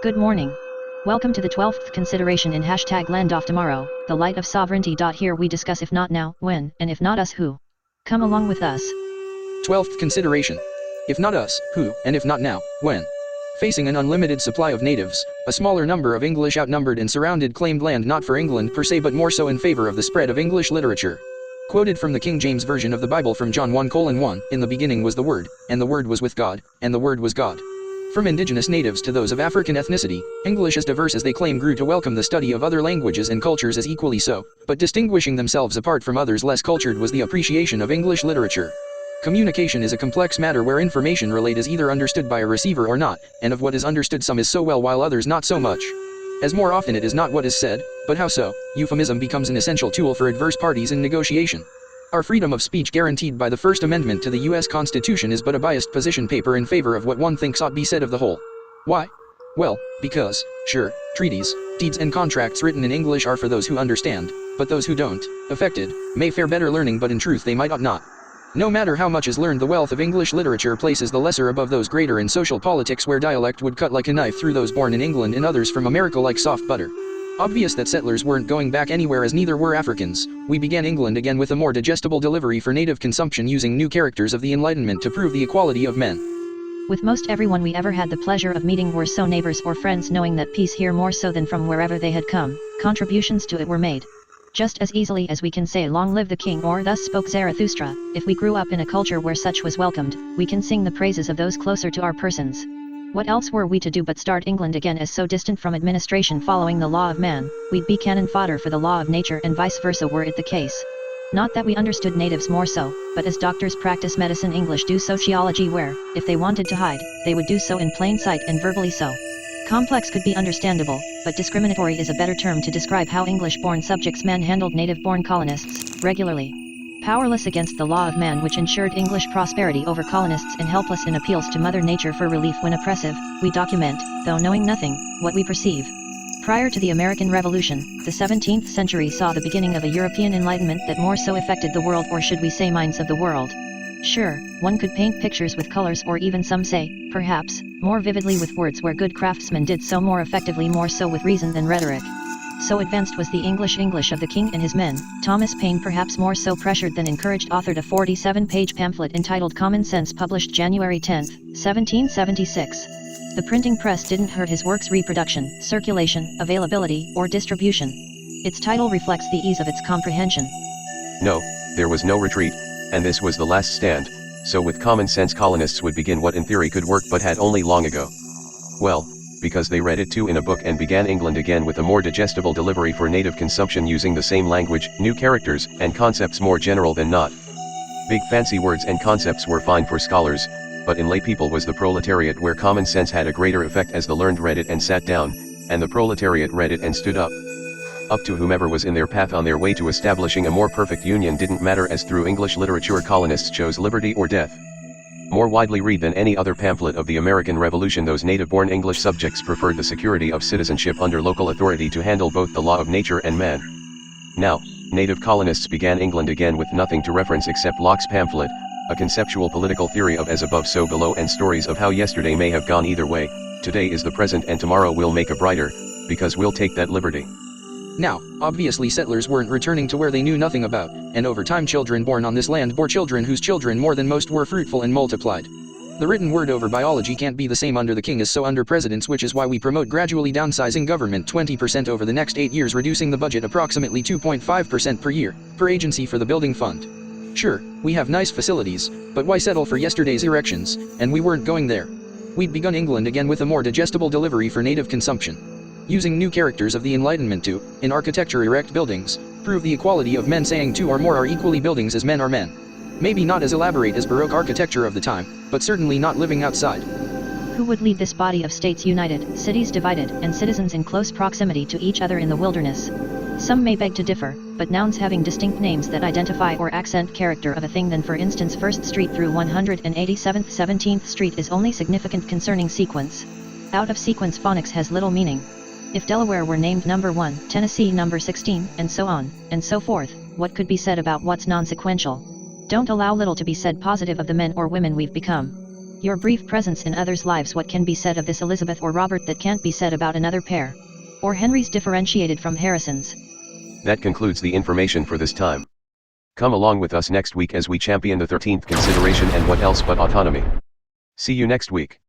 Good morning. Welcome to the 12th consideration in #Land of Tomorrow, the light of sovereignty. Here we discuss if not now, when, and if not us, who. Come along with us. 12th consideration. If not us, who, and if not now, when. Facing an unlimited supply of natives, a smaller number of English outnumbered and surrounded claimed land not for England per se but more so in favor of the spread of English literature. Quoted from the King James Version of the Bible from John 1:1, in the beginning was the Word, and the Word was with God, and the Word was God. From indigenous natives to those of African ethnicity, English as diverse as they claim grew to welcome the study of other languages and cultures as equally so, but distinguishing themselves apart from others less cultured was the appreciation of English literature. Communication is a complex matter where information relayed is either understood by a receiver or not, and of what is understood some is so well while others not so much. As more often it is not what is said, but how so, euphemism becomes an essential tool for adverse parties in negotiation. Our freedom of speech guaranteed by the First Amendment to the U.S. Constitution is but a biased position paper in favor of what one thinks ought be said of the whole. Why? Well, because, sure, treaties, deeds and contracts written in English are for those who understand, but those who don't, affected, may fare better learning but in truth they might ought not. No matter how much is learned, the wealth of English literature places the lesser above those greater in social politics where dialect would cut like a knife through those born in England and others from America like soft butter. Obvious that settlers weren't going back anywhere as neither were Africans, we began England again with a more digestible delivery for native consumption using new characters of the Enlightenment to prove the equality of men. With most everyone we ever had the pleasure of meeting were so neighbors or friends, knowing that peace here more so than from wherever they had come, contributions to it were made. Just as easily as we can say long live the king or thus spoke Zarathustra, if we grew up in a culture where such was welcomed, we can sing the praises of those closer to our persons. What else were we to do but start England again, as so distant from administration following the law of man, we'd be cannon fodder for the law of nature and vice versa were it the case. Not that we understood natives more so, but as doctors practice medicine English do sociology where, if they wanted to hide, they would do so in plain sight and verbally so. Complex could be understandable, but discriminatory is a better term to describe how English-born subjects manhandled native-born colonists, regularly. Powerless against the law of man which ensured English prosperity over colonists and helpless in appeals to Mother Nature for relief when oppressive, we document, though knowing nothing, what we perceive. Prior to the American Revolution, the 17th century saw the beginning of a European Enlightenment that more so affected the world, or should we say minds of the world. Sure, one could paint pictures with colors, or even some say, perhaps, more vividly with words, where good craftsmen did so more effectively, more so with reason than rhetoric. So advanced was the English of the king and his men. Thomas Paine, perhaps more so pressured than encouraged, authored a 47-page pamphlet entitled Common Sense, published January 10, 1776. The printing press didn't hurt his work's reproduction, circulation, availability, or distribution. Its title reflects the ease of its comprehension. No, there was no retreat, and this was the last stand, so with common sense colonists would begin what in theory could work but had only long ago. Well, because they read it too in a book and began England again with a more digestible delivery for native consumption using the same language, new characters, and concepts more general than not. Big fancy words and concepts were fine for scholars, but in lay people was the proletariat where common sense had a greater effect, as the learned read it and sat down, and the proletariat read it and stood up. Up to whomever was in their path on their way to establishing a more perfect union didn't matter, as through English literature colonists chose liberty or death. More widely read than any other pamphlet of the American Revolution, those native-born English subjects preferred the security of citizenship under local authority to handle both the law of nature and man. Now, native colonists began England again with nothing to reference except Locke's pamphlet, a conceptual political theory of as above so below, and stories of how yesterday may have gone either way, today is the present and tomorrow will make a brighter, because we'll take that liberty. Now, obviously settlers weren't returning to where they knew nothing about, and over time children born on this land bore children whose children more than most were fruitful and multiplied. The written word over biology can't be the same under the king as so under presidents, which is why we promote gradually downsizing government 20% over the next 8 years, reducing the budget approximately 2.5% per year, per agency for the building fund. Sure, we have nice facilities, but why settle for yesterday's erections, and we weren't going there. We'd begun England again with a more digestible delivery for native consumption. Using new characters of the Enlightenment to, in architecture, erect buildings, prove the equality of men, saying two or more are equally buildings as men are men. Maybe not as elaborate as Baroque architecture of the time, but certainly not living outside. Who would lead this body of states united, cities divided, and citizens in close proximity to each other in the wilderness? Some may beg to differ, but nouns having distinct names that identify or accent character of a thing, then for instance 1st Street through 187th 17th Street is only significant concerning sequence. Out of sequence phonics has little meaning. If Delaware were named number 1, Tennessee number 16, and so on, and so forth, what could be said about what's non-sequential? Don't allow little to be said positive of the men or women we've become. Your brief presence in others' lives. What can be said of this Elizabeth or Robert that can't be said about another pair? Or Henry's differentiated from Harrison's? That concludes the information for this time. Come along with us next week as we champion the 13th consideration and what else but autonomy. See you next week.